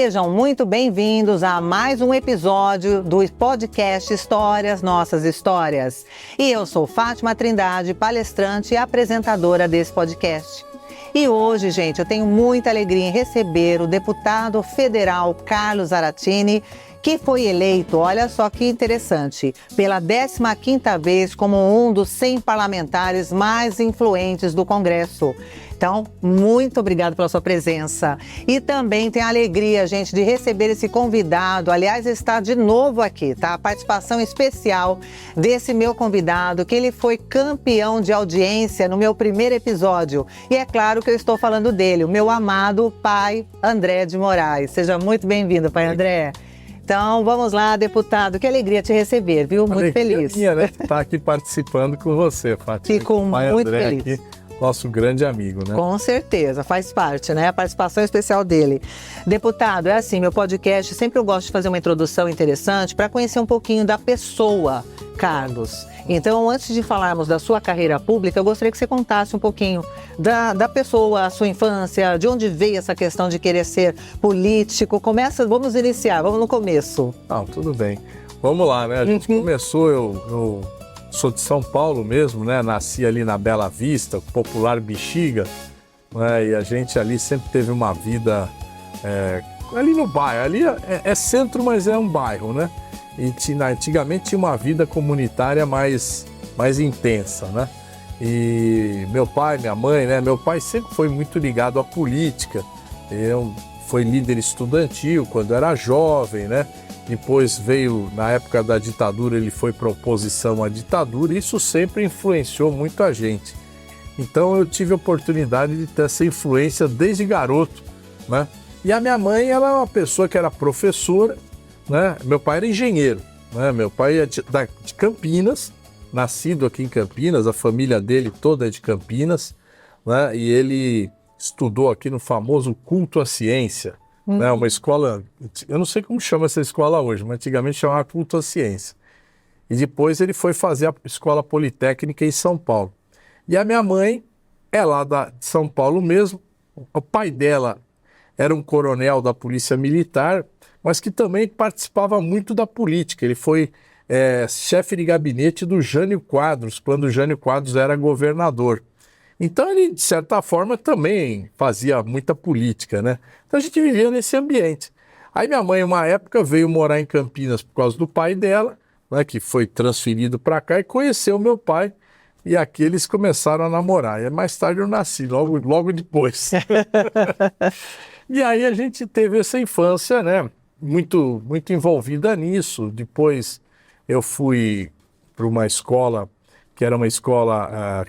Sejam muito bem-vindos a mais um episódio do podcast Histórias, Nossas Histórias. E eu sou Fátima Trindade, palestrante e apresentadora desse podcast. E hoje, gente, eu tenho muita alegria em receber o deputado federal Carlos Zaratini, que foi eleito, olha só que interessante, pela 15ª vez como um dos 100 parlamentares mais influentes do Congresso. Então, muito obrigado pela sua presença. E também tenho a alegria, gente, de receber esse convidado. Aliás, ele está de novo aqui, tá? A participação especial desse meu convidado, que ele foi campeão de audiência no meu primeiro episódio. E é claro que eu estou falando dele, o meu amado pai André de Moraes. Seja muito bem-vindo, pai André. Então, vamos lá, deputado. Que alegria te receber, viu? Muito feliz. Minha, né? Estar aqui participando com você, Fátima. Fico muito feliz. Aqui, nosso grande amigo, né? Com certeza, faz parte, né? A participação especial dele. Deputado, é assim, meu podcast, sempre eu gosto de fazer uma introdução interessante para conhecer um pouquinho da pessoa, Carlos. Então, antes de falarmos da sua carreira pública, eu gostaria que você contasse um pouquinho da pessoa, a sua infância, de onde veio essa questão de querer ser político. Vamos iniciar, vamos no começo. Não, tudo bem. Vamos lá, né? A gente começou, eu sou de São Paulo mesmo, né? Nasci ali na Bela Vista, popular Bexiga, né? E a gente ali sempre teve uma vida ali no bairro. Ali é centro, mas é um bairro, né? E antigamente tinha uma vida comunitária mais intensa, né? E meu pai, minha mãe, né? Meu pai sempre foi muito ligado à política. Foi líder estudantil quando era jovem, né? Depois veio, na época da ditadura, ele foi para oposição à ditadura. E isso sempre influenciou muito a gente. Então eu tive a oportunidade de ter essa influência desde garoto, né? E a minha mãe, ela é uma pessoa que era professora, né? Meu pai era engenheiro, né? Meu pai é de Campinas, nascido aqui em Campinas, a família dele toda é de Campinas, né? E ele estudou aqui no famoso Culto à Ciência, né? Uma escola, eu não sei como chama essa escola hoje, mas antigamente chamava Culto à Ciência. E depois ele foi fazer a Escola Politécnica em São Paulo. E a minha mãe é lá de São Paulo mesmo, o pai dela era um coronel da Polícia Militar, mas que também participava muito da política. Ele foi chefe de gabinete do Jânio Quadros, quando o Jânio Quadros era governador. Então ele, de certa forma, também fazia muita política, né? Então a gente vivia nesse ambiente. Aí minha mãe, uma época, veio morar em Campinas por causa do pai dela, né, que foi transferido para cá, e conheceu meu pai. E aqui eles começaram a namorar. E mais tarde eu nasci, logo depois. E aí a gente teve essa infância, né? Muito envolvida nisso. Depois eu fui para uma escola, que era uma escola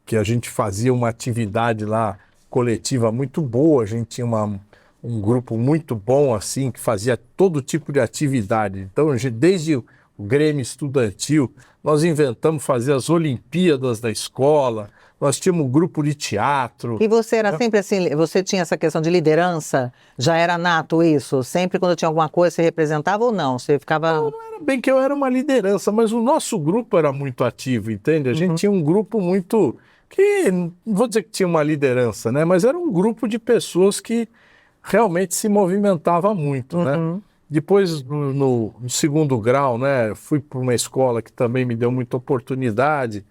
que a gente fazia uma atividade lá coletiva muito boa. A gente tinha um grupo muito bom, assim, que fazia todo tipo de atividade. Então, desde o Grêmio Estudantil, nós inventamos fazer as Olimpíadas da escola. Nós tínhamos um grupo de teatro. E você era sempre assim, você tinha essa questão de liderança? Já era nato isso? Sempre quando tinha alguma coisa você representava ou não? Você ficava... Não era bem que eu era uma liderança, mas o nosso grupo era muito ativo, entende? A gente tinha um grupo muito... não vou dizer que tinha uma liderança, né? Mas era um grupo de pessoas que realmente se movimentava muito, né? Depois, no segundo grau, né? Fui para uma escola que também me deu muita oportunidade,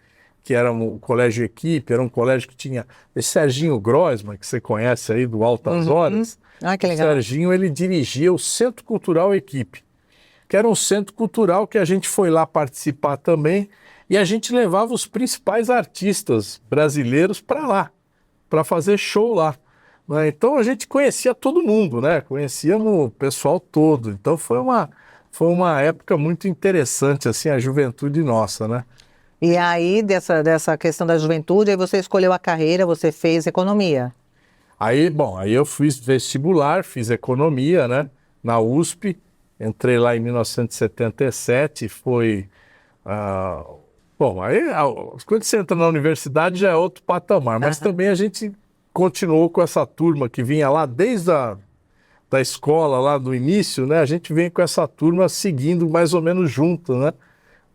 que era um colégio equipe, era um colégio que tinha esse Serginho Grossman, que você conhece aí, do Altas Horas. Ah, que legal. O Serginho, ele dirigia o Centro Cultural Equipe, que era um centro cultural que a gente foi lá participar também, e a gente levava os principais artistas brasileiros para lá, para fazer show lá, né? Então a gente conhecia todo mundo, né? Conhecíamos o pessoal todo. Então foi uma época muito interessante, assim, a juventude nossa, né? E aí, dessa questão da juventude, aí você escolheu a carreira, você fez economia. Aí eu fiz vestibular, fiz economia, né? Na USP, entrei lá em 1977, foi... aí quando você entra na universidade já é outro patamar, mas também a gente continuou com essa turma que vinha lá desde da escola, lá do início, né? A gente vem com essa turma seguindo mais ou menos junto, né?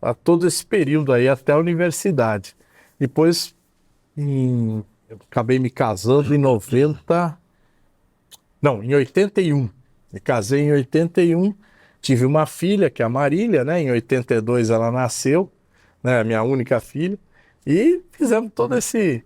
A todo esse período aí, até a universidade. Depois, eu acabei me casando em 81. Me casei em 81, tive uma filha, que é a Marília, né? Em 82 ela nasceu, né? A minha única filha. E fizemos todo esse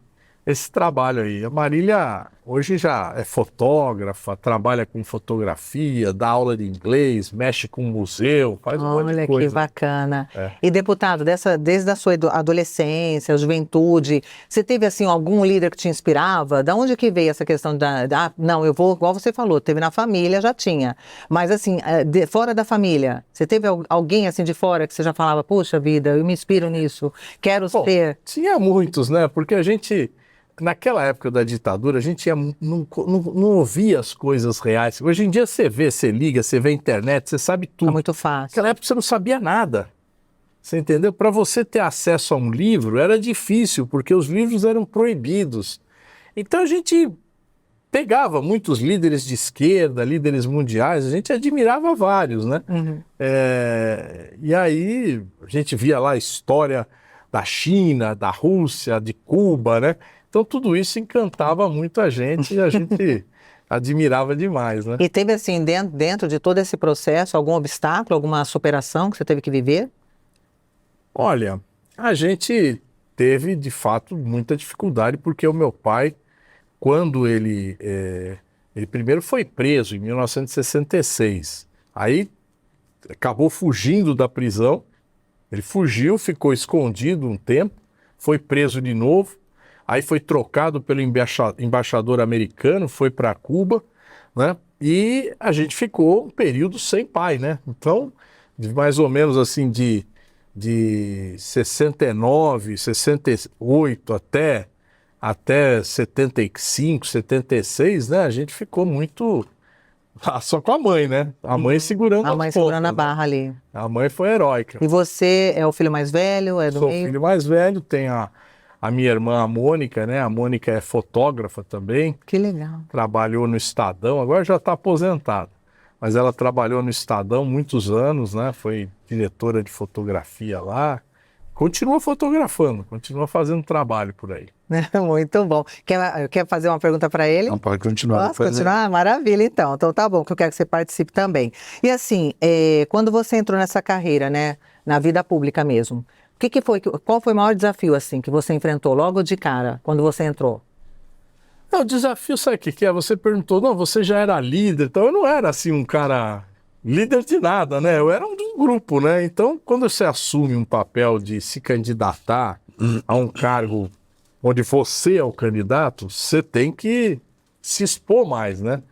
trabalho aí. A Marília hoje já é fotógrafa, trabalha com fotografia, dá aula de inglês, mexe com museu, faz um monte de Olha coisa. que bacana. É. E deputado, desde a sua adolescência, juventude, você teve assim algum líder que te inspirava? Da onde que veio essa questão não, eu vou, igual você falou, teve na família, já tinha. Mas assim, fora da família, você teve alguém assim de fora que você já falava, poxa vida, eu me inspiro nisso, quero ser. Tinha muitos, né? Porque a gente, naquela época da ditadura, a gente não ouvia as coisas reais. Hoje em dia você vê, você liga, você vê a internet, você sabe tudo. É muito fácil. Naquela época você não sabia nada. Você entendeu? Para você ter acesso a um livro era difícil, porque os livros eram proibidos. Então a gente pegava muitos líderes de esquerda, líderes mundiais, a gente admirava vários, né? Uhum. E aí a gente via lá a história da China, da Rússia, de Cuba, né? Então tudo isso encantava muito a gente e a gente admirava demais, né? E teve assim, dentro de todo esse processo, algum obstáculo, alguma superação que você teve que viver? Olha, a gente teve de fato muita dificuldade porque o meu pai, quando ele primeiro foi preso em 1966, aí acabou fugindo da prisão, ele fugiu, ficou escondido um tempo, foi preso de novo, aí foi trocado pelo embaixador americano, foi para Cuba, né? E a gente ficou um período sem pai, né? Então, mais ou menos assim de 69, 68 até 75, 76, né? A gente ficou muito só com a mãe, né? A mãe segurando A mãe segurando a barra ali. A mãe foi heróica. E você é o filho mais velho? É do Sou o meio? filho mais velho, tem a minha irmã, a Mônica, né? A Mônica é fotógrafa também, Que legal. trabalhou no Estadão, agora já está aposentada, mas ela trabalhou no Estadão muitos anos, né? Foi diretora de fotografia lá, continua fotografando, continua fazendo trabalho por aí. Muito bom. Quer fazer uma pergunta para ele? Não, pode continuar. Posso continuar? Maravilha, então. Então tá bom, que eu quero que você participe também. E assim, quando você entrou nessa carreira, né, na vida pública mesmo, qual foi o maior desafio assim que você enfrentou logo de cara, quando você entrou? Não, o desafio, sabe o que é? Você perguntou, não, você já era líder, então eu não era assim um cara líder de nada, né? Eu era um grupo, né? Então, quando você assume um papel de se candidatar a um cargo onde você é o candidato, você tem que se expor mais, né?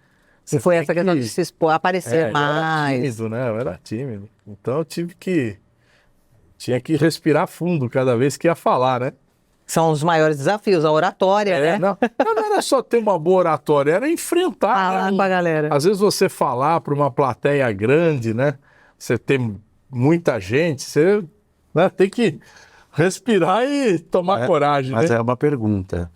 E foi essa questão de se expor, aparecer Eu mais. era tímido, né? Eu era tímido. Então eu tinha que respirar fundo cada vez que ia falar, né? São os maiores desafios, a oratória, né? Não era só ter uma boa oratória, era enfrentar. Falar com a galera. Às vezes você falar para uma plateia grande, né? Você tem muita gente, você, né, tem que respirar e tomar coragem. Mas né? é uma pergunta.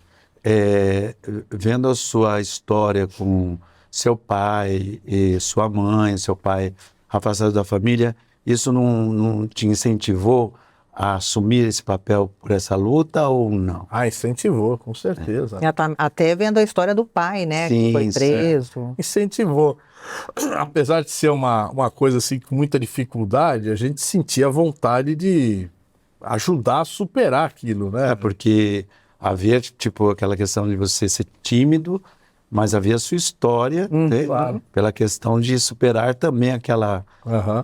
Vendo a sua história com seu pai e sua mãe, seu pai afastado da família, isso não te incentivou a assumir esse papel por essa luta ou não? Incentivou, com certeza. Até vendo a história do pai, né? Sim, que foi preso. Incentivou. Apesar de ser uma coisa assim com muita dificuldade, a gente sentia vontade de ajudar a superar aquilo, né? Porque havia, tipo, aquela questão de você ser tímido, mas havia a sua história, né? Claro. Pela questão de superar também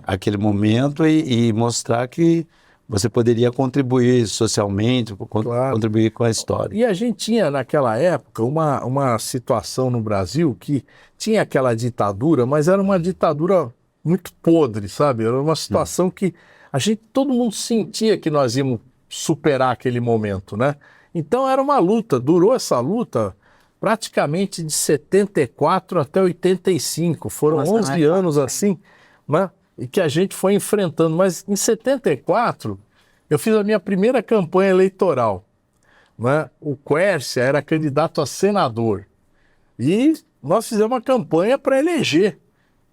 aquele momento e mostrar que você poderia contribuir socialmente, Claro. contribuir com a história. E a gente tinha, naquela época, uma situação no Brasil que tinha aquela ditadura, mas era uma ditadura muito podre, sabe? Era uma situação que todo mundo sentia que nós íamos superar aquele momento, né? Então era uma luta, durou essa luta praticamente de 74 até 85, foram 11 anos assim, né? E que a gente foi enfrentando. Mas em 74, eu fiz a minha primeira campanha eleitoral, né? O Quércia era candidato a senador. E nós fizemos uma campanha para eleger,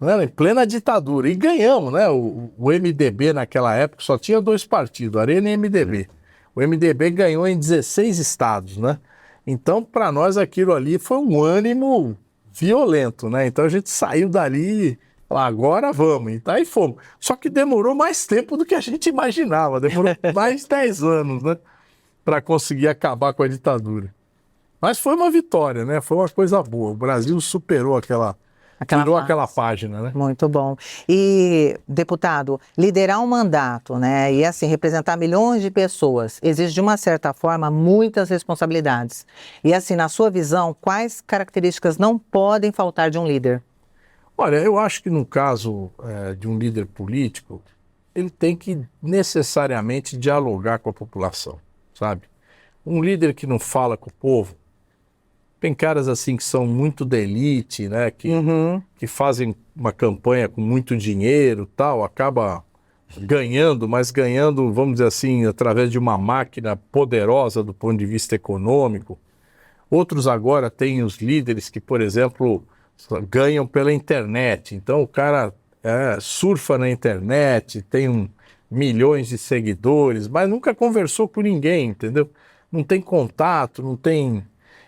né? Em plena ditadura. E ganhamos, né? O MDB naquela época só tinha 2 partidos, Arena e MDB. O MDB ganhou em 16 estados, né? Então, para nós, aquilo ali foi um ânimo violento, né? Então a gente saiu dali Falar, agora vamos. E aí fomos. Só que demorou mais tempo do que a gente imaginava. Demorou mais de 10 anos, né? Para conseguir acabar com a ditadura. Mas foi uma vitória, né? Foi uma coisa boa. O Brasil superou tirou aquela página, né? Muito bom. E, deputado, liderar um mandato, né, e assim, representar milhões de pessoas, exige, de uma certa forma, muitas responsabilidades. E assim, na sua visão, quais características não podem faltar de um líder? Olha, eu acho que no caso de um líder político, ele tem que necessariamente dialogar com a população, sabe? Um líder que não fala com o povo, tem caras assim que são muito da elite, né? Que fazem uma campanha com muito dinheiro, tal, acaba ganhando, mas ganhando, vamos dizer assim, através de uma máquina poderosa do ponto de vista econômico. Outros agora têm os líderes que, por exemplo, ganham pela internet. Então o cara surfa na internet, tem milhões de seguidores, mas nunca conversou com ninguém, entendeu? Não tem contato, não tem...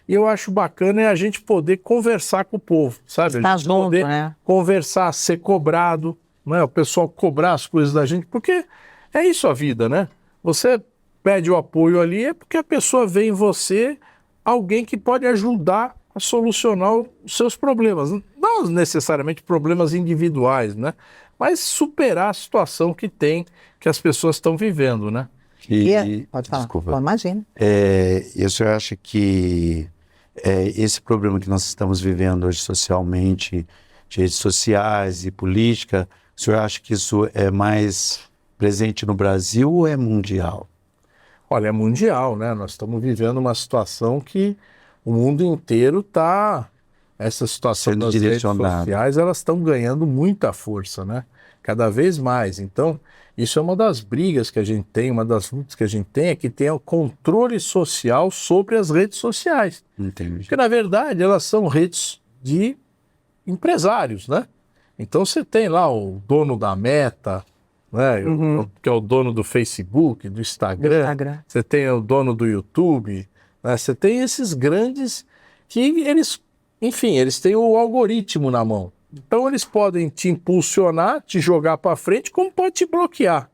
E eu acho bacana a gente poder conversar com o povo, sabe? Estar a gente junto, poder né? conversar, ser cobrado, né? O pessoal cobrar as coisas da gente, porque é isso a vida, né? Você pede o apoio ali, é porque a pessoa vê em você alguém que pode ajudar a solucionar os seus problemas. Não necessariamente problemas individuais, né? Mas superar a situação que as pessoas estão vivendo, né? Pode falar. Desculpa. Bom, imagina. Eu só acho que esse problema que nós estamos vivendo hoje socialmente, de redes sociais e política, o senhor acha que isso é mais presente no Brasil ou é mundial? Olha, é mundial, né? Nós estamos vivendo uma situação que o mundo inteiro está... Essa situação Sendo das redes direcionado. sociais, elas estão ganhando muita força, né? Cada vez mais. Então, isso é uma das brigas que a gente tem, uma das lutas que a gente tem, é que tenha o controle social sobre as redes sociais. Entendi. Porque, na verdade, elas são redes de empresários, né? Então, você tem lá o dono da Meta, né? Que é o dono do Facebook, do Instagram. Você tem o dono do YouTube, né? Você tem esses grandes que eles, enfim, eles têm o algoritmo na mão. Então eles podem te impulsionar, te jogar para frente, como pode te bloquear,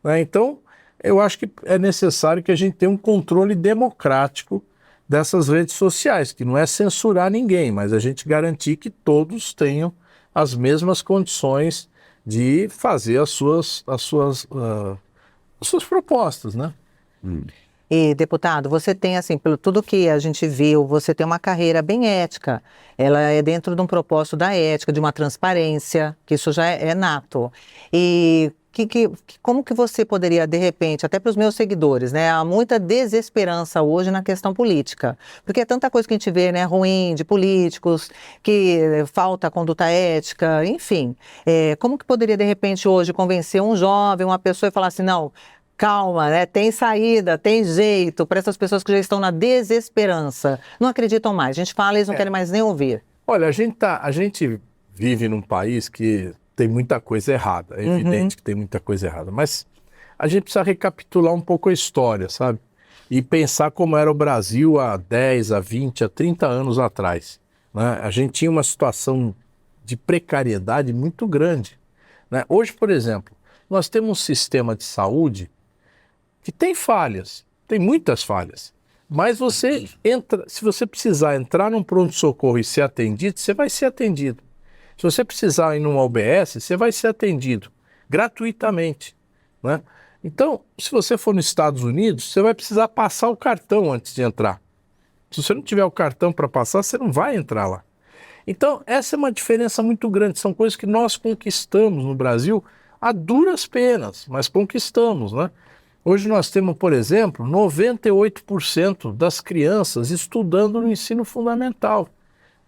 né? Então eu acho que é necessário que a gente tenha um controle democrático dessas redes sociais, que não é censurar ninguém, mas a gente garantir que todos tenham as mesmas condições de fazer as suas propostas, né? E, deputado, você tem, assim, pelo tudo que a gente viu, você tem uma carreira bem ética. Ela é dentro de um propósito da ética, de uma transparência, que isso já é nato. E como que você poderia, de repente, até para os meus seguidores, né? Há muita desesperança hoje na questão política. Porque é tanta coisa que a gente vê, né, ruim, de políticos, que falta conduta ética, enfim. Como que poderia, de repente, hoje convencer um jovem, uma pessoa e falar assim, não... Calma, né? Tem saída, tem jeito para essas pessoas que já estão na desesperança. Não acreditam mais. A gente fala e eles não querem mais nem ouvir. Olha, a gente vive num país que tem muita coisa errada. É evidente que tem muita coisa errada. Mas a gente precisa recapitular um pouco a história, sabe? E pensar como era o Brasil há 10, há 20, há 30 anos atrás, né? A gente tinha uma situação de precariedade muito grande, né? Hoje, por exemplo, nós temos um sistema de saúde que tem falhas, tem muitas falhas, mas você entra, se você precisar entrar num pronto-socorro e ser atendido, você vai ser atendido. Se você precisar ir numa UBS, você vai ser atendido gratuitamente, né? Então, se você for nos Estados Unidos, você vai precisar passar o cartão antes de entrar. Se você não tiver o cartão para passar, você não vai entrar lá. Então, essa é uma diferença muito grande, são coisas que nós conquistamos no Brasil a duras penas, mas conquistamos, né? Hoje nós temos, por exemplo, 98% das crianças estudando no ensino fundamental.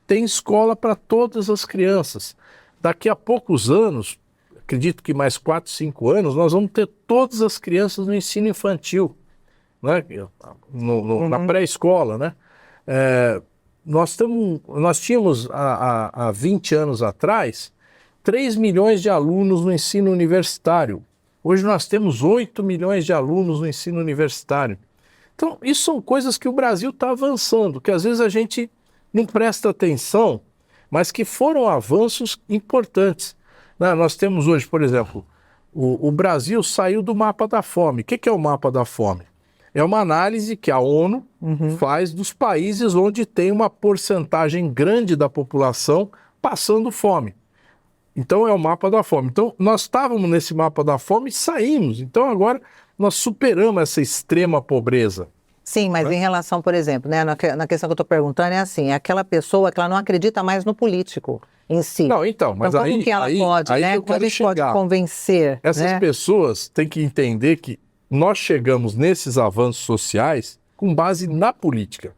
Tem escola para todas as crianças. Daqui a poucos anos, acredito que mais 4, 5 anos, nós vamos ter todas as crianças no ensino infantil, né? Na pré-escola, né? Nós tínhamos, há 20 anos atrás, 3 milhões de alunos no ensino universitário. Hoje nós temos 8 milhões de alunos no ensino universitário. Então, isso são coisas que o Brasil está avançando, que às vezes a gente não presta atenção, mas que foram avanços importantes. Né? Nós temos hoje, por exemplo, o Brasil saiu do mapa da fome. O que é o mapa da fome? É uma análise que a ONU faz dos países onde tem uma porcentagem grande da população passando fome. Então é o mapa da fome. Então nós estávamos nesse mapa da fome e saímos. Então agora nós superamos essa extrema pobreza. Sim, mas em relação, por exemplo, né, na questão que eu estou perguntando é assim, é aquela pessoa que ela não acredita mais no político em si. Não, então, mas então, como que ela pode, né? Como a gente pode convencer? Essas pessoas têm que entender que nós chegamos nesses avanços sociais com base na política.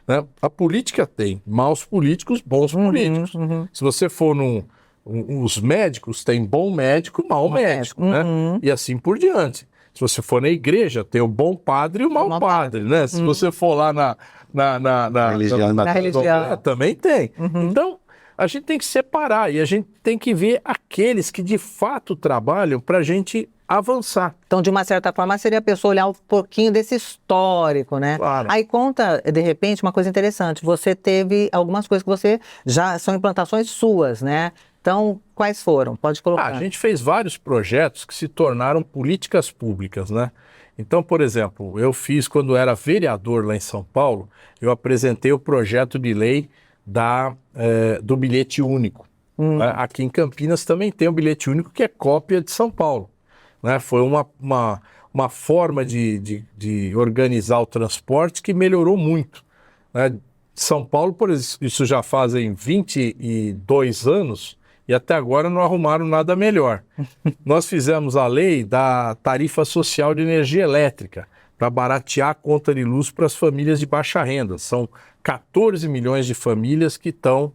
Né? A política tem maus políticos, bons políticos. Se você for os médicos, tem bom médico, mau médico. Né? E assim por diante. Se você for na igreja, tem o bom padre e o mau padre, né? Se você for lá na religião, também tem. Então, a gente tem que separar e a gente tem que ver aqueles que de fato trabalham para a gente avançar. Então, de uma certa forma, seria a pessoa olhar um pouquinho desse histórico, né? Claro. Aí conta, de repente, uma coisa interessante. Você teve algumas coisas que você já são implantações suas, né? Então, quais foram? Pode colocar. A gente fez vários projetos que se tornaram políticas públicas, né? Então, por exemplo, eu fiz, quando era vereador lá em São Paulo, eu apresentei o projeto de lei do bilhete único. Aqui em Campinas também tem o bilhete único, que é cópia de São Paulo. Né? Foi uma forma de organizar o transporte que melhorou muito. Né? São Paulo, por isso já fazem 22 anos, e até agora não arrumaram nada melhor. Nós fizemos a lei da tarifa social de energia elétrica para baratear a conta de luz para as famílias de baixa renda. São 14 milhões de famílias que estão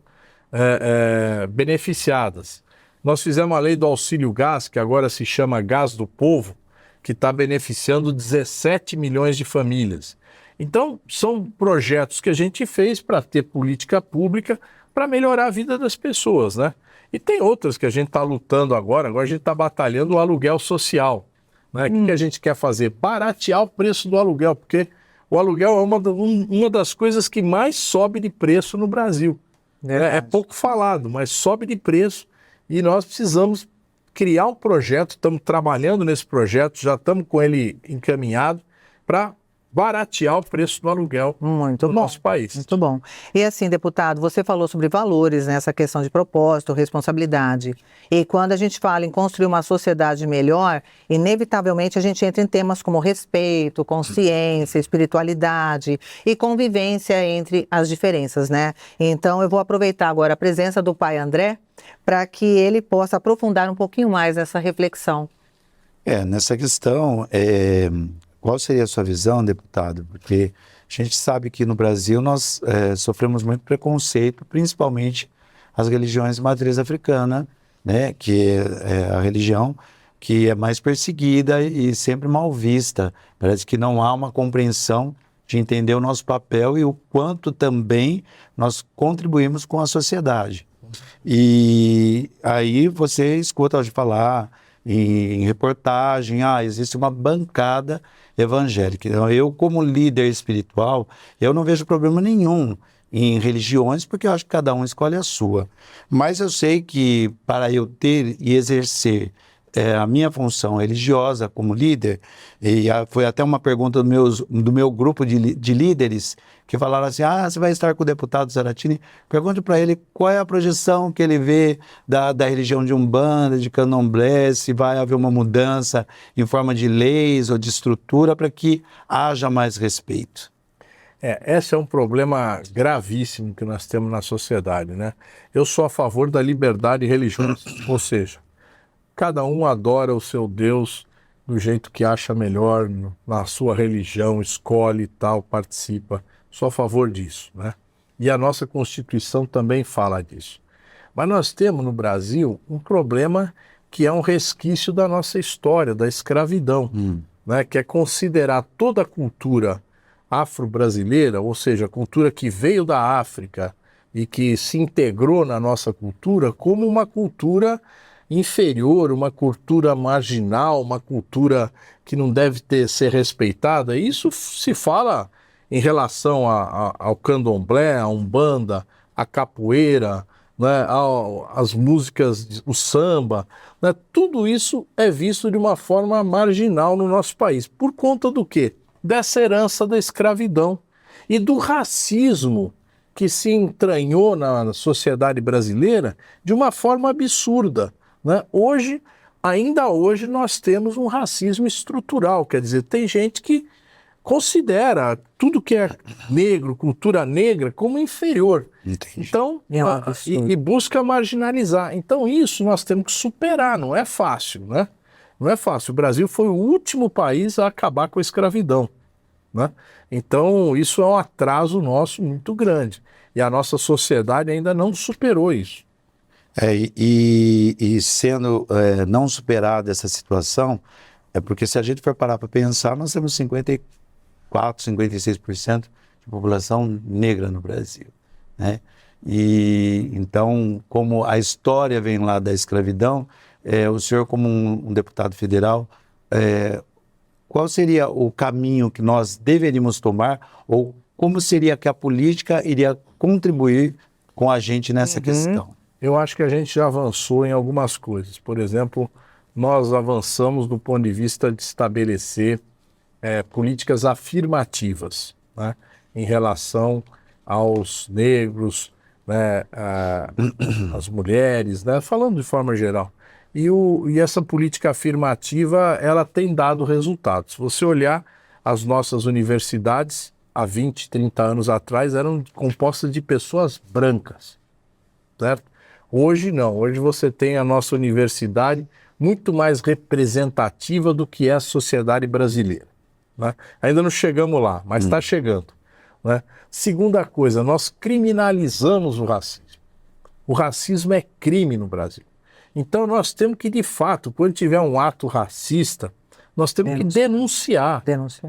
beneficiadas. Nós fizemos a lei do auxílio gás, que agora se chama Gás do Povo, que está beneficiando 17 milhões de famílias. Então, são projetos que a gente fez para ter política pública para melhorar a vida das pessoas, né? E tem outras que a gente está lutando agora a gente está batalhando o aluguel social. Né? O que a gente quer fazer? Baratear o preço do aluguel, porque o aluguel é uma das coisas que mais sobe de preço no Brasil. É pouco falado, mas sobe de preço e nós precisamos criar um projeto, estamos trabalhando nesse projeto, já estamos com ele encaminhado para baratear o preço do aluguel no nosso país. Muito bom. E assim, deputado, você falou sobre valores, né, essa questão de propósito, responsabilidade. E quando a gente fala em construir uma sociedade melhor, inevitavelmente a gente entra em temas como respeito, consciência, espiritualidade e convivência entre as diferenças, né? Então eu vou aproveitar agora a presença do pai André para que ele possa aprofundar um pouquinho mais essa reflexão. Nessa questão, qual seria a sua visão, deputado? Porque a gente sabe que no Brasil nós sofremos muito preconceito, principalmente as religiões de matriz africana, né? Que é a religião que é mais perseguida e sempre mal vista. Parece que não há uma compreensão de entender o nosso papel e o quanto também nós contribuímos com a sociedade. E aí você escuta hoje falar em reportagem, existe uma bancada evangélica. Então, eu, como líder espiritual, eu não vejo problema nenhum em religiões, porque eu acho que cada um escolhe a sua. Mas eu sei que para eu ter e exercer a minha função religiosa como líder, e foi até uma pergunta do meu grupo de líderes, que falaram assim, você vai estar com o deputado Zaratini, pergunte para ele qual é a projeção que ele vê da religião de Umbanda, de Candomblé, se vai haver uma mudança em forma de leis ou de estrutura para que haja mais respeito. Esse é um problema gravíssimo que nós temos na sociedade, né? Eu sou a favor da liberdade religiosa, ou seja, cada um adora o seu Deus do jeito que acha melhor, na sua religião, escolhe e tal, participa. Sou a favor disso, né? E a nossa Constituição também fala disso. Mas nós temos no Brasil um problema que é um resquício da nossa história, da escravidão, né? Que é considerar toda a cultura afro-brasileira, ou seja, a cultura que veio da África e que se integrou na nossa cultura, como uma cultura inferior, uma cultura marginal, uma cultura que não deve ser respeitada. Isso se fala em relação ao candomblé, a umbanda, a capoeira, né, as músicas, o samba, né, tudo isso é visto de uma forma marginal no nosso país. Por conta do quê? Dessa herança da escravidão e do racismo que se entranhou na sociedade brasileira de uma forma absurda, né? Ainda hoje, nós temos um racismo estrutural, quer dizer, tem gente que considera tudo que é negro, cultura negra, como inferior. Entendi. Então, e busca marginalizar. Então, isso nós temos que superar, não é fácil, né? Não é fácil. O Brasil foi o último país a acabar com a escravidão, né? Então, isso é um atraso nosso muito grande. E a nossa sociedade ainda não superou isso. E sendo não superada essa situação, é porque se a gente for parar para pensar, nós temos 56% de população negra no Brasil, né? E então, como a história vem lá da escravidão, o senhor como um deputado federal, qual seria o caminho que nós deveríamos tomar, ou como seria que a política iria contribuir com a gente nessa questão? Eu acho que a gente já avançou em algumas coisas. Por exemplo, nós avançamos do ponto de vista de estabelecer políticas afirmativas, né, em relação aos negros, né, às mulheres, né, falando de forma geral. E essa política afirmativa, ela tem dado resultados. Se você olhar, as nossas universidades, há 20, 30 anos atrás, eram compostas de pessoas brancas, certo? Hoje não, hoje você tem a nossa universidade muito mais representativa do que é a sociedade brasileira, né? Ainda não chegamos lá, mas está chegando, né? Segunda coisa, nós criminalizamos o racismo. O racismo é crime no Brasil. Então nós temos que, de fato, quando tiver um ato racista, nós temos que denunciar.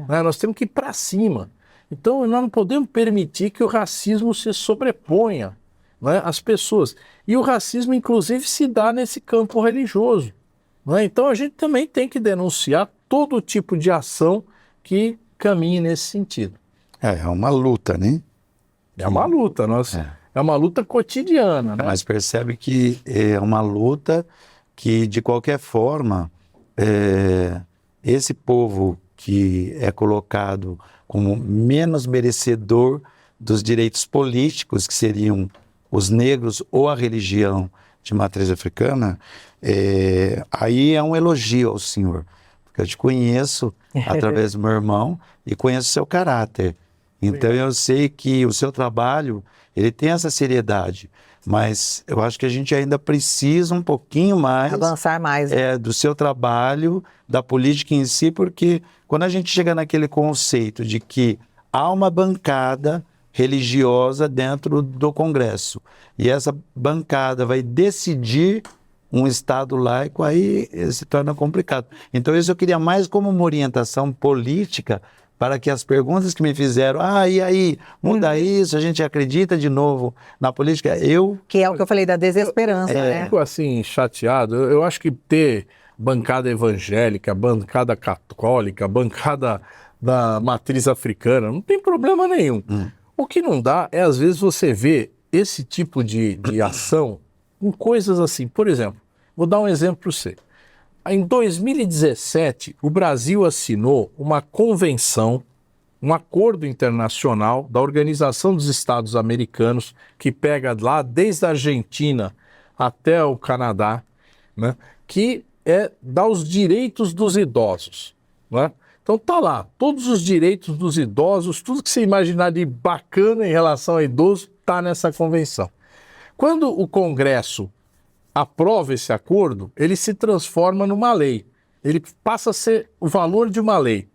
Né? Nós temos que ir para cima. Então nós não podemos permitir que o racismo se sobreponha, né, às pessoas. E o racismo, inclusive, se dá nesse campo religioso, né? Então a gente também tem que denunciar todo tipo de ação que caminhe nesse sentido. É uma luta, né? É uma luta, é uma luta cotidiana, né? Mas percebe que é uma luta que, de qualquer forma, esse povo que é colocado como menos merecedor dos direitos políticos, que seriam os negros ou a religião de matriz africana, aí é um elogio ao senhor, porque eu te conheço através do meu irmão e conheço o seu caráter. Então eu sei que o seu trabalho, ele tem essa seriedade, mas eu acho que a gente ainda precisa um pouquinho mais avançar mais, do seu trabalho, da política em si, porque quando a gente chega naquele conceito de que há uma bancada religiosa dentro do Congresso, e essa bancada vai decidir um Estado laico, aí se torna complicado. Então isso eu queria mais como uma orientação política, para que as perguntas que me fizeram, e aí, muda isso, a gente acredita de novo na política, Que é o que eu falei da desesperança, né? Eu fico assim, chateado. Eu acho que ter bancada evangélica, bancada católica, bancada da matriz africana, não tem problema nenhum. O que não dá é, às vezes, você ver esse tipo de ação com coisas assim. Por exemplo, vou dar um exemplo para você. Em 2017, o Brasil assinou uma convenção, um acordo internacional da Organização dos Estados Americanos, que pega lá desde a Argentina até o Canadá, né, que dá os direitos dos idosos, né? Então tá lá, todos os direitos dos idosos, tudo que você imaginar de bacana em relação a idoso, está nessa convenção. Quando o Congresso aprova esse acordo, ele se transforma numa lei. Ele passa a ser o valor de uma lei.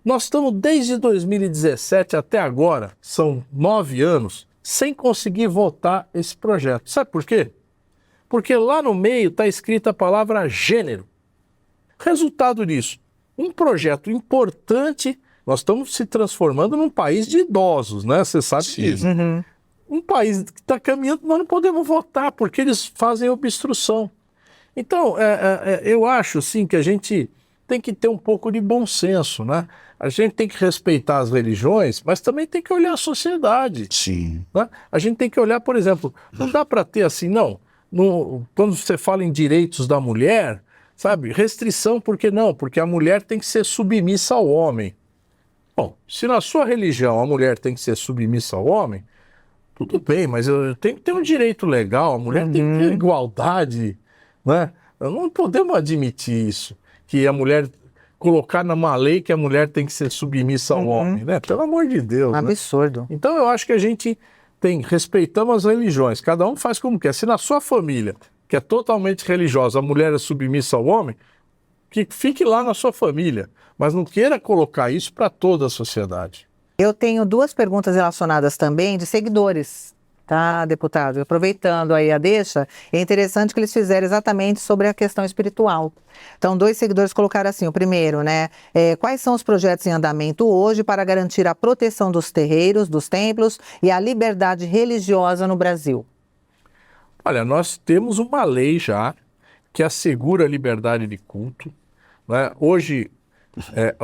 Nós estamos desde 2017 até agora, são 9 anos, sem conseguir votar esse projeto. Sabe por quê? Porque lá no meio está escrita a palavra gênero. Resultado disso, um projeto importante, nós estamos se transformando num país de idosos, né? Você sabe disso. Um país que está caminhando, nós não podemos votar, porque eles fazem obstrução. Então, eu acho, sim, que a gente tem que ter um pouco de bom senso, né? A gente tem que respeitar as religiões, mas também tem que olhar a sociedade. Sim. Né? A gente tem que olhar, por exemplo, não dá para ter assim, não. Quando você fala em direitos da mulher, sabe, restrição, por que não? Porque a mulher tem que ser submissa ao homem. Bom, se na sua religião a mulher tem que ser submissa ao homem, tudo bem, mas tem que ter um direito legal, a mulher tem que ter igualdade, né? Não podemos admitir isso, que a mulher, colocar numa lei que a mulher tem que ser submissa ao homem, né? Pelo amor de Deus. Um né? absurdo. Então eu acho que a gente respeitamos as religiões, cada um faz como quer. Se na sua família, que é totalmente religiosa, a mulher é submissa ao homem, que fique lá na sua família, mas não queira colocar isso para toda a sociedade. Eu tenho duas perguntas relacionadas também de seguidores, tá, deputado? Aproveitando aí a deixa, é interessante que eles fizeram exatamente sobre a questão espiritual. Então, 2 seguidores colocaram assim, o primeiro, né? Quais são os projetos em andamento hoje para garantir a proteção dos terreiros, dos templos e a liberdade religiosa no Brasil? Olha, nós temos uma lei já que assegura a liberdade de culto, né? Hoje,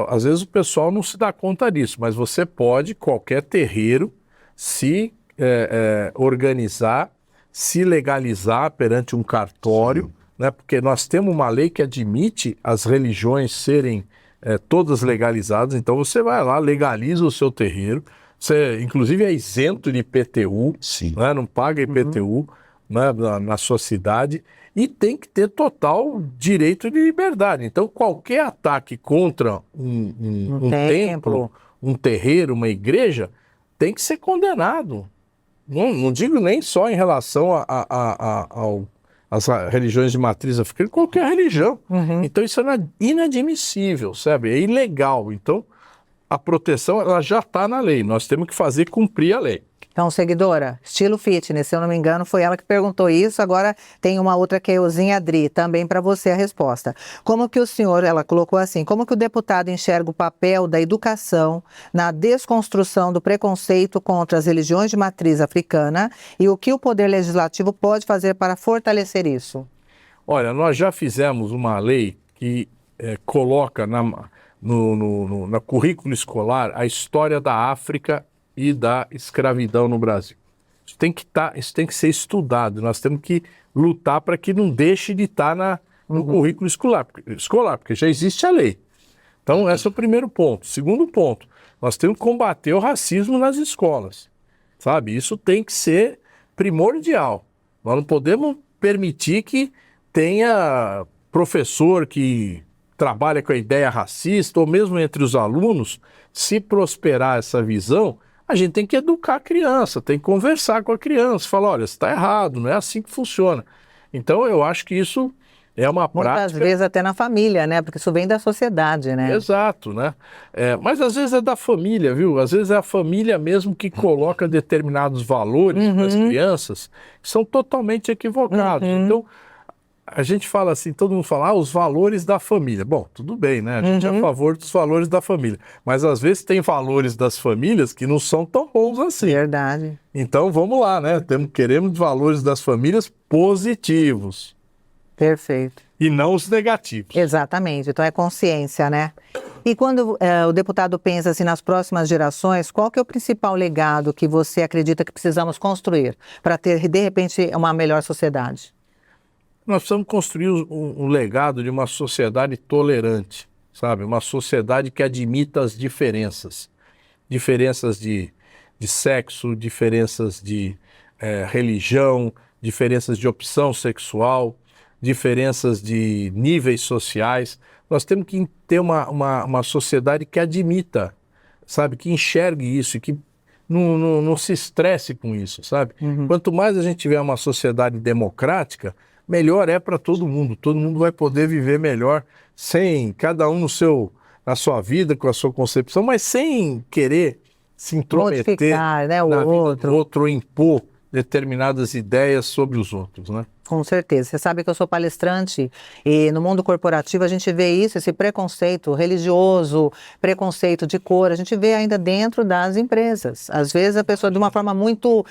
às vezes o pessoal não se dá conta disso, mas você pode, qualquer terreiro, se organizar, se legalizar perante um cartório, né? Porque nós temos uma lei que admite as religiões serem todas legalizadas, então você vai lá, legaliza o seu terreiro, você inclusive é isento de IPTU, né? Não paga IPTU, né? na sua cidade, e tem que ter total direito de liberdade. Então qualquer ataque contra um templo, um terreiro, uma igreja, tem que ser condenado. Não digo nem só em relação às religiões de matriz africana, qualquer religião. Então isso é inadmissível, sabe? É ilegal. Então a proteção ela já está na lei. Nós temos que fazer cumprir a lei. Então, seguidora, estilo fitness, se eu não me engano, foi ela que perguntou isso. Agora tem uma outra que é Euzinha Adri, também para você a resposta. Como que o senhor, ela colocou assim, como que o deputado enxerga o papel da educação na desconstrução do preconceito contra as religiões de matriz africana e o que o Poder Legislativo pode fazer para fortalecer isso? Olha, nós já fizemos uma lei que coloca no currículo escolar a história da África e da escravidão no Brasil. Isso tem que ser estudado, nós temos que lutar para que não deixe de estar no currículo escolar, porque já existe a lei. Então, esse é o primeiro ponto. Segundo ponto, nós temos que combater o racismo nas escolas, sabe? Isso tem que ser primordial. Nós não podemos permitir que tenha professor que trabalha com a ideia racista, ou mesmo entre os alunos, se prosperar essa visão, a gente tem que educar a criança, tem que conversar com a criança, falar, olha, isso está errado, não é assim que funciona. Então, eu acho que isso é uma prática... Muitas vezes até na família, né? Porque isso vem da sociedade, né? Exato, né? Mas às vezes é da família, viu? Às vezes é a família mesmo que coloca determinados valores para as crianças que são totalmente equivocados. Então, a gente fala assim, todo mundo fala, os valores da família. Bom, tudo bem, né? A gente é a favor dos valores da família. Mas às vezes tem valores das famílias que não são tão bons assim. Verdade. Então vamos lá, né? Queremos valores das famílias positivos. Perfeito. E não os negativos. Exatamente. Então é consciência, né? E quando o deputado pensa assim nas próximas gerações, qual que é o principal legado que você acredita que precisamos construir para ter, de repente, uma melhor sociedade? Nós precisamos construir um legado de uma sociedade tolerante, sabe? Uma sociedade que admita as diferenças. Diferenças de sexo, diferenças de religião, diferenças de opção sexual, diferenças de níveis sociais. Nós temos que ter uma sociedade que admita, sabe? Que enxergue isso e que não se estresse com isso, sabe? Quanto mais a gente tiver uma sociedade democrática, melhor é para todo mundo vai poder viver melhor, sem cada um na sua vida, com a sua concepção, mas sem querer se intrometer né, na vida do outro ou impor determinadas ideias sobre os outros, né? Com certeza. Você sabe que eu sou palestrante e no mundo corporativo a gente vê isso, esse preconceito religioso, preconceito de cor, a gente vê ainda dentro das empresas. Às vezes a pessoa de uma forma muito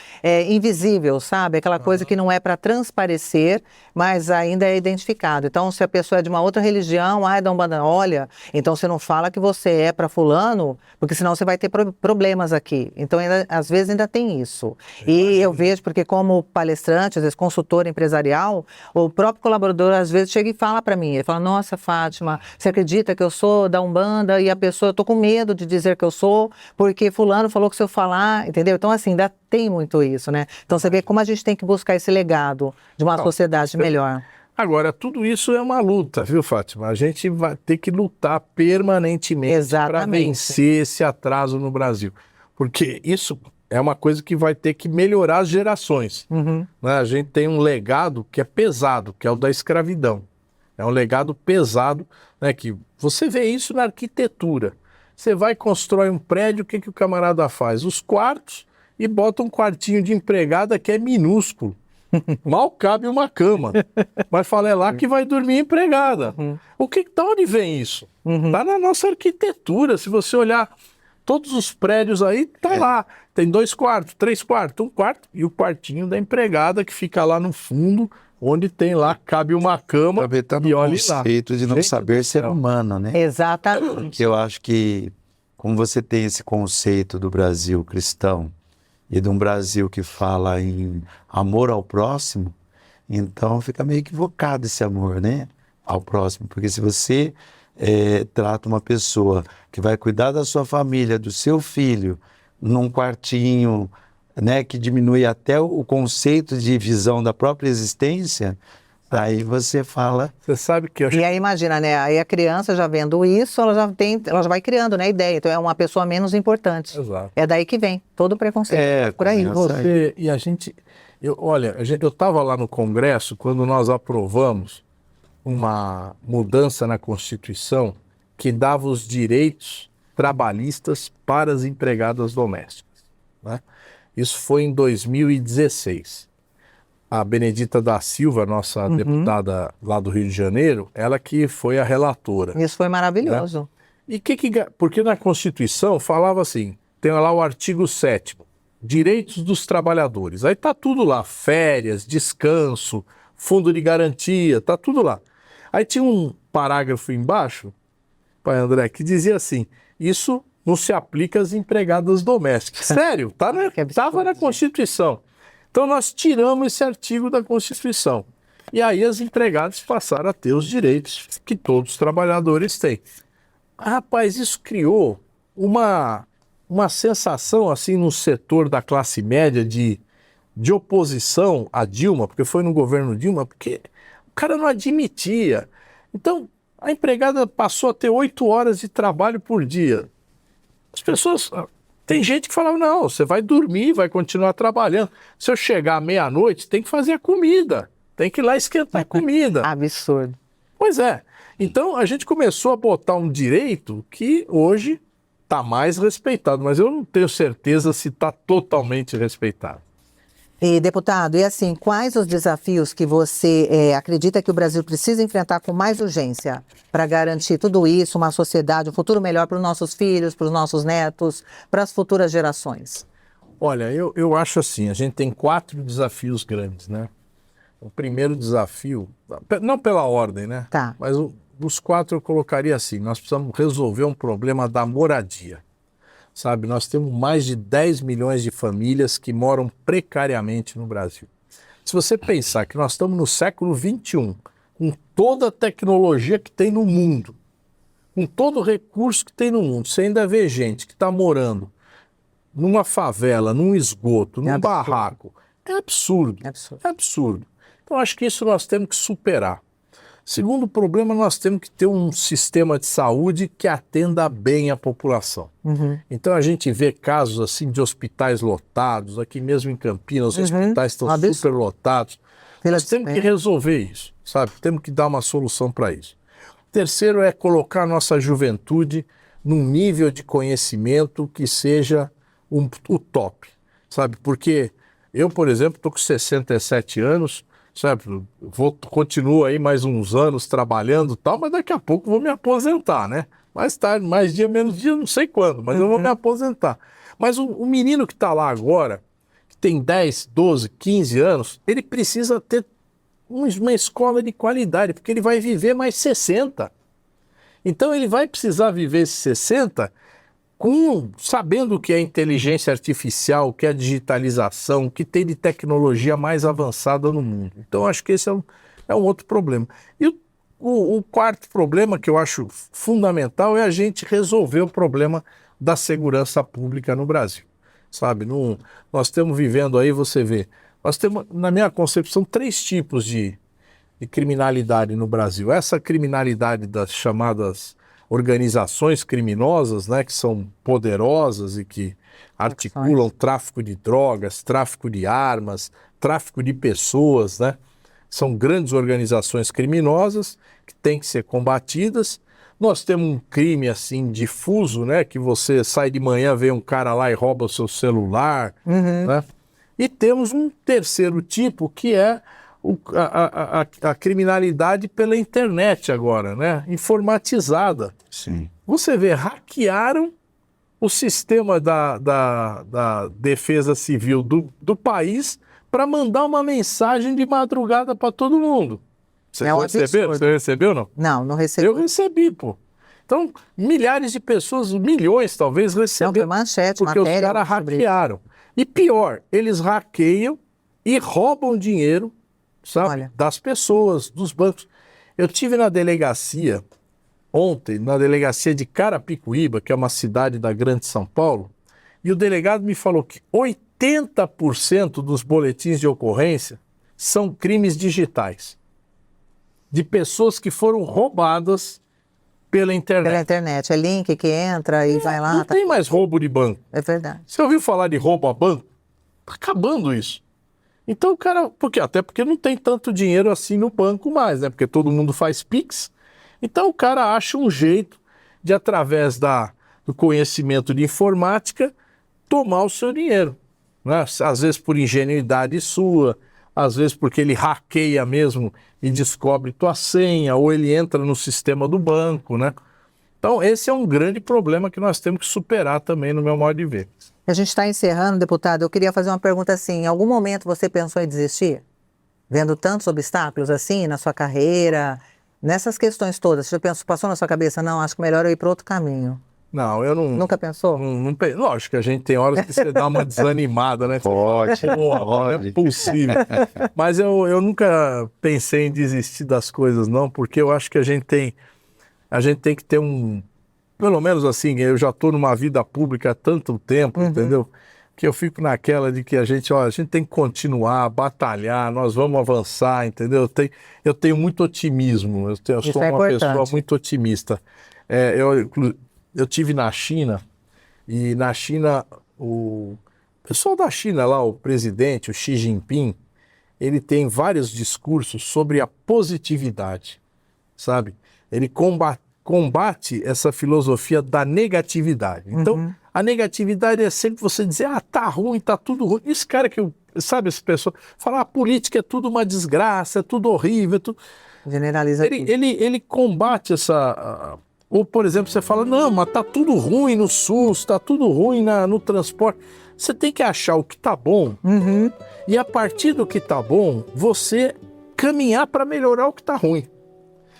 invisível, sabe? Aquela coisa que não é para transparecer, mas ainda é identificado. Então, se a pessoa é de uma outra religião, da Umbanda, olha, então você não fala que você é para fulano, porque senão você vai ter problemas aqui. Então, ainda, às vezes ainda tem isso. E eu vejo, porque como palestrante, às vezes consultor empresarial, o próprio colaborador às vezes chega e fala para mim, ele fala, nossa, Fátima, você acredita que eu sou da Umbanda e a pessoa, eu tô com medo de dizer que eu sou, porque fulano falou que se eu falar, entendeu? Então, assim, ainda tem muito isso, né? Então, você vê como a gente tem que buscar esse legado de uma sociedade melhor. Agora, tudo isso é uma luta, viu, Fátima? A gente vai ter que lutar permanentemente para vencer esse atraso no Brasil. Porque isso é uma coisa que vai ter que melhorar as gerações. Né? A gente tem um legado que é pesado, que é o da escravidão. É um legado pesado, né? Que você vê isso na arquitetura. Você vai constrói um prédio, o que o camarada faz? Os quartos e bota um quartinho de empregada que é minúsculo. Mal cabe uma cama. Mas fala, é lá que vai dormir empregada. Da onde vem isso? Tá na nossa arquitetura. Se você olhar todos os prédios aí, tá lá. Tem 2 quartos, 3 quartos, 1 quarto e o quartinho da empregada que fica lá no fundo, onde tem lá, cabe uma cama e olha lá. O conceito de não saber ser humano, né? Exatamente. Eu acho que, como você tem esse conceito do Brasil cristão, e de um Brasil que fala em amor ao próximo, então fica meio equivocado esse amor, né? Ao próximo. Porque se você trata uma pessoa que vai cuidar da sua família, do seu filho, num quartinho, né, que diminui até o conceito de visão da própria existência, aí você fala... Você sabe que eu... E aí imagina, né? Aí a criança já vendo isso, ela já vai criando, né, a ideia. Então é uma pessoa menos importante. Exato. É daí que vem todo o preconceito. Por aí. E a gente... Eu estava lá no Congresso quando nós aprovamos uma mudança na Constituição que dava os direitos trabalhistas para as empregadas domésticas. Né? Isso foi em 2016. A Benedita da Silva, nossa deputada lá do Rio de Janeiro, ela que foi a relatora. Isso foi maravilhoso. Né? Porque na Constituição falava assim, tem lá o artigo 7º, direitos dos trabalhadores. Aí tá tudo lá, férias, descanso, fundo de garantia, tá tudo lá. Aí tinha um parágrafo embaixo, pai André, que dizia assim, isso não se aplica às empregadas domésticas. Sério, estava na Constituição. Então nós tiramos esse artigo da Constituição. E aí as empregadas passaram a ter os direitos que todos os trabalhadores têm. Rapaz, isso criou uma sensação assim no setor da classe média de oposição a Dilma, porque foi no governo Dilma, porque o cara não admitia. Então a empregada passou a ter 8 horas de trabalho por dia. As pessoas... Tem gente que falava, não, você vai dormir, vai continuar trabalhando. Se eu chegar à meia-noite, tem que fazer a comida. Tem que ir lá esquentar a comida. Absurdo. Pois é. Então, a gente começou a botar um direito que hoje está mais respeitado, mas eu não tenho certeza se está totalmente respeitado. E, deputado, e assim, quais os desafios que você acredita que o Brasil precisa enfrentar com mais urgência para garantir tudo isso, uma sociedade, um futuro melhor para os nossos filhos, para os nossos netos, para as futuras gerações? Olha, eu acho assim, a gente tem 4 desafios grandes, né? O primeiro desafio, não pela ordem, né? Tá. Mas dos 4 eu colocaria assim, nós precisamos resolver um problema da moradia. Sabe, nós temos mais de 10 milhões de famílias que moram precariamente no Brasil. Se você pensar que nós estamos no século XXI, com toda a tecnologia que tem no mundo, com todo o recurso que tem no mundo, você ainda vê gente que está morando numa favela, num esgoto, num barraco. É absurdo. É absurdo. Então, acho que isso nós temos que superar. Segundo problema, nós temos que ter um sistema de saúde que atenda bem a população. Então a gente vê casos assim de hospitais lotados, aqui mesmo em Campinas, os hospitais estão super lotados. Nós temos que resolver isso, sabe? Temos que dar uma solução para isso. Terceiro é colocar a nossa juventude num nível de conhecimento que seja o top, sabe? Porque eu, por exemplo, estou com 67 anos, sabe? Continuo aí mais uns anos trabalhando e tal, mas daqui a pouco vou me aposentar, né? Mais tarde, mais dia, menos dia, não sei quando, mas eu vou me aposentar. Mas o menino que está lá agora, que tem 10, 12, 15 anos, ele precisa ter uma escola de qualidade, porque ele vai viver mais 60. Então ele vai precisar viver esses 60 sabendo o que é inteligência artificial, o que é digitalização, o que tem de tecnologia mais avançada no mundo. Então acho que esse é um outro problema. E o quarto problema que eu acho fundamental é a gente resolver o problema da segurança pública no Brasil. Sabe, nós estamos vivendo aí, você vê, nós temos, na minha concepção, 3 tipos de criminalidade no Brasil. Essa criminalidade das chamadas organizações criminosas, né, que são poderosas e que articulam tráfico de drogas, tráfico de armas, tráfico de pessoas, né? São grandes organizações criminosas que têm que ser combatidas. Nós temos um crime assim difuso, né, que você sai de manhã, vê um cara lá e rouba o seu celular, né? E temos um terceiro tipo que é a criminalidade pela internet agora, né? Informatizada. Sim. Você vê, hackearam o sistema da defesa civil do país para mandar uma mensagem de madrugada para todo mundo. Você recebeu? Você recebeu, não? Não recebi. Eu recebi, pô. Então, milhares de pessoas, milhões talvez, receberam. Não, foi manchete, porque matéria, os caras hackearam. E pior, eles hackeiam e roubam dinheiro, sabe, das pessoas, dos bancos. Eu tive na delegacia, ontem, na delegacia de Carapicuíba, que é uma cidade da Grande São Paulo, e o delegado me falou que 80% dos boletins de ocorrência são crimes digitais, de pessoas que foram roubadas pela internet. Pela internet, é link que entra e vai lá. Não tem mais roubo de banco. É verdade. Você ouviu falar de roubo a banco? Tá acabando isso. Então o cara, até porque não tem tanto dinheiro assim no banco mais, né? Porque todo mundo faz Pix. Então o cara acha um jeito de, através do conhecimento de informática, tomar o seu dinheiro, né? Às vezes por ingenuidade sua, às vezes porque ele hackeia mesmo e descobre tua senha, ou ele entra no sistema do banco, né? Então esse é um grande problema que nós temos que superar também, no meu modo de ver. A gente está encerrando, deputado. Eu queria fazer uma pergunta assim. Em algum momento você pensou em desistir? Vendo tantos obstáculos assim na sua carreira, nessas questões todas, você já passou na sua cabeça, não, acho que melhor eu ir para outro caminho? Não, eu não... Nunca pensou? Lógico que a gente tem horas que você dá uma desanimada, né? Pode. Não é possível. Mas eu nunca pensei em desistir das coisas, não, porque eu acho que a gente tem que ter pelo menos assim, eu já estou numa vida pública há tanto tempo, entendeu? Que eu fico naquela de que a gente tem que continuar, batalhar, nós vamos avançar, entendeu? Eu tenho muito otimismo, eu sou uma pessoa muito otimista. Eu tive na China, e na China, o pessoal da China lá, o presidente, o Xi Jinping, ele tem vários discursos sobre a positividade, sabe? Ele combate essa filosofia da negatividade. Então, a negatividade é sempre você dizer, tá ruim, tá tudo ruim. Esse cara sabe, essa pessoa, fala, a política é tudo uma desgraça, é tudo horrível, é tudo... Generaliza ele combate essa... Ou, por exemplo, você fala, não, mas tá tudo ruim no SUS, tá tudo ruim no transporte. Você tem que achar o que tá bom, e a partir do que tá bom, você caminhar para melhorar o que tá ruim.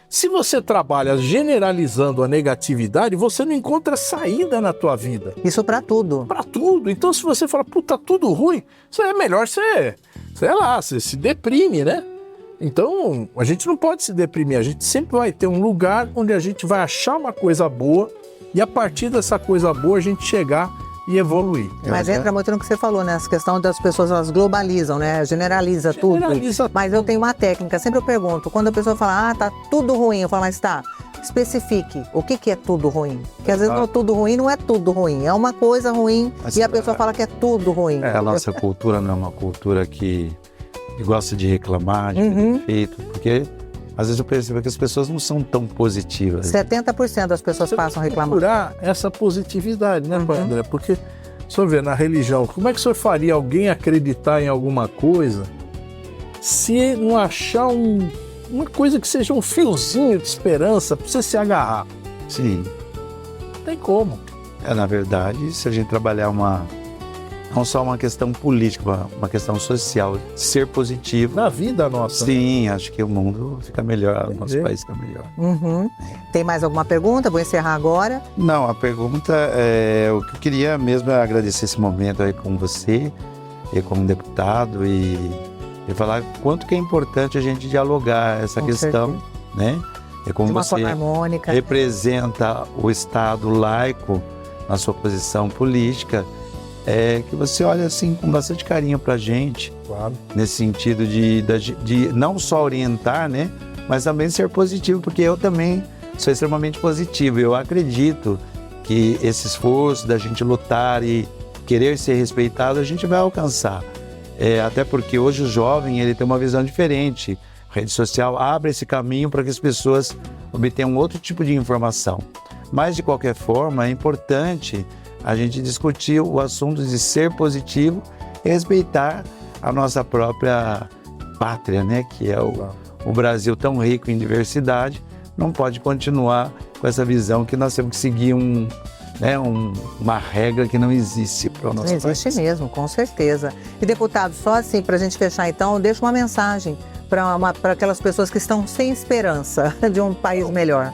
Se você trabalha generalizando a negatividade, você não encontra saída na tua vida. Isso para tudo. Para tudo. Então, se você fala, tá tudo ruim, é melhor você se deprime, né? Então, a gente não pode se deprimir. A gente sempre vai ter um lugar onde a gente vai achar uma coisa boa e, a partir dessa coisa boa, a gente chegar e evoluir. Mas entra muito no que você falou, né? Essa questão das pessoas, elas globalizam, né? Generaliza tudo. Mas eu tenho uma técnica, sempre eu pergunto, quando a pessoa fala, tá tudo ruim, eu falo, mas tá, especifique, o que é tudo ruim? Porque às vezes tudo ruim não é tudo ruim, é uma coisa ruim e a pessoa fala que é tudo ruim. A nossa cultura não é uma cultura que gosta de reclamar, de defeito, porque às vezes eu percebo que as pessoas não são tão positivas. 70% das pessoas passam reclamando. Procurar essa positividade, né, André? Porque, se eu ver na religião, como é que o senhor faria alguém acreditar em alguma coisa se não achar uma coisa que seja um fiozinho de esperança para você se agarrar. Sim. Não tem como. Na verdade, se a gente trabalhar não só uma questão política, uma questão social, ser positivo. Na vida nossa. Sim, acho que o mundo fica melhor, o nosso país fica melhor. Uhum. Tem mais alguma pergunta? Vou encerrar agora. Não, a pergunta é o que eu queria mesmo é agradecer esse momento aí com você, e como deputado, e falar quanto que é importante a gente dialogar essa questão, né? É como de uma você forma harmônica. representa o Estado laico na sua posição política, que você olha assim com bastante carinho para a gente, Claro. nesse sentido de não só orientar, né, mas também ser positivo, porque eu também sou extremamente positivo. Eu acredito que esse esforço da gente lutar e querer ser respeitado, a gente vai alcançar. Até porque hoje o jovem ele tem uma visão diferente. A rede social abre esse caminho para que as pessoas obtenham outro tipo de informação. Mas, de qualquer forma, é importante a gente discutir o assunto de ser positivo e respeitar a nossa própria pátria, né? Que é o Brasil tão rico em diversidade. Não pode continuar com essa visão que nós temos que seguir uma regra que não existe para o nosso país. Não existe mesmo, com certeza. E, deputado, só assim, para a gente fechar então, deixa uma mensagem para aquelas pessoas que estão sem esperança de um país melhor.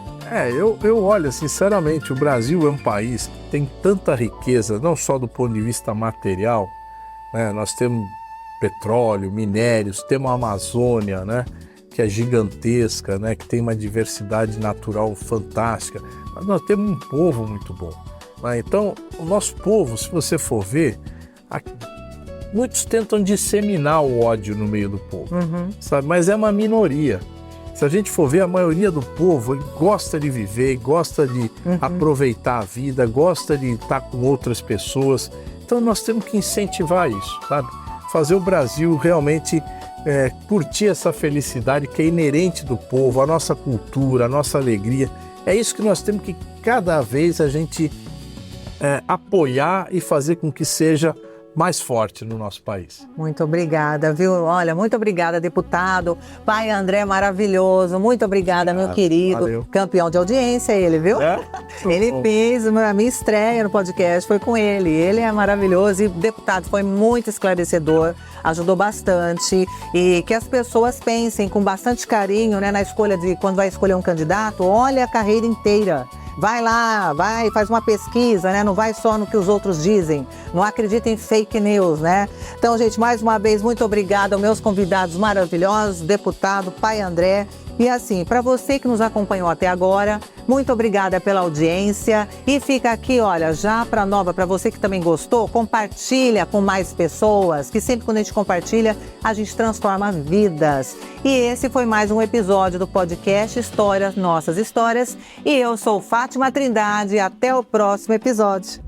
Eu olho, sinceramente, o Brasil é um país que tem tanta riqueza, não só do ponto de vista material, né? Nós temos petróleo, minérios, temos a Amazônia, né? Que é gigantesca, né? Que tem uma diversidade natural fantástica, mas nós temos um povo muito bom, né? Então, o nosso povo, se você for ver, muitos tentam disseminar o ódio no meio do povo, sabe? Mas é uma minoria. Se a gente for ver, a maioria do povo gosta de viver, gosta de aproveitar a vida, gosta de estar com outras pessoas. Então nós temos que incentivar isso, sabe? Fazer o Brasil realmente curtir essa felicidade que é inerente do povo, a nossa cultura, a nossa alegria. É isso que nós temos que cada vez a gente apoiar e fazer com que seja mais forte no nosso país. Muito obrigada, viu? Olha, muito obrigada, deputado. Pai André maravilhoso, muito obrigada, meu querido. Valeu. Campeão de audiência ele, viu? Ele fez a minha estreia no podcast, foi com ele. Ele é maravilhoso e, deputado, foi muito esclarecedor, ajudou bastante. E que as pessoas pensem com bastante carinho, né, na escolha quando vai escolher um candidato, olha a carreira inteira. Vai lá, faz uma pesquisa, né? Não vai só no que os outros dizem. Não acredita em fake news, né? Então, gente, mais uma vez, muito obrigada aos meus convidados maravilhosos, deputado, Pai André. E assim, para você que nos acompanhou até agora, muito obrigada pela audiência. E fica aqui, olha, já para você que também gostou, compartilha com mais pessoas, que sempre quando a gente compartilha, a gente transforma vidas. E esse foi mais um episódio do podcast Histórias, Nossas Histórias. E eu sou Fátima Trindade. Até o próximo episódio.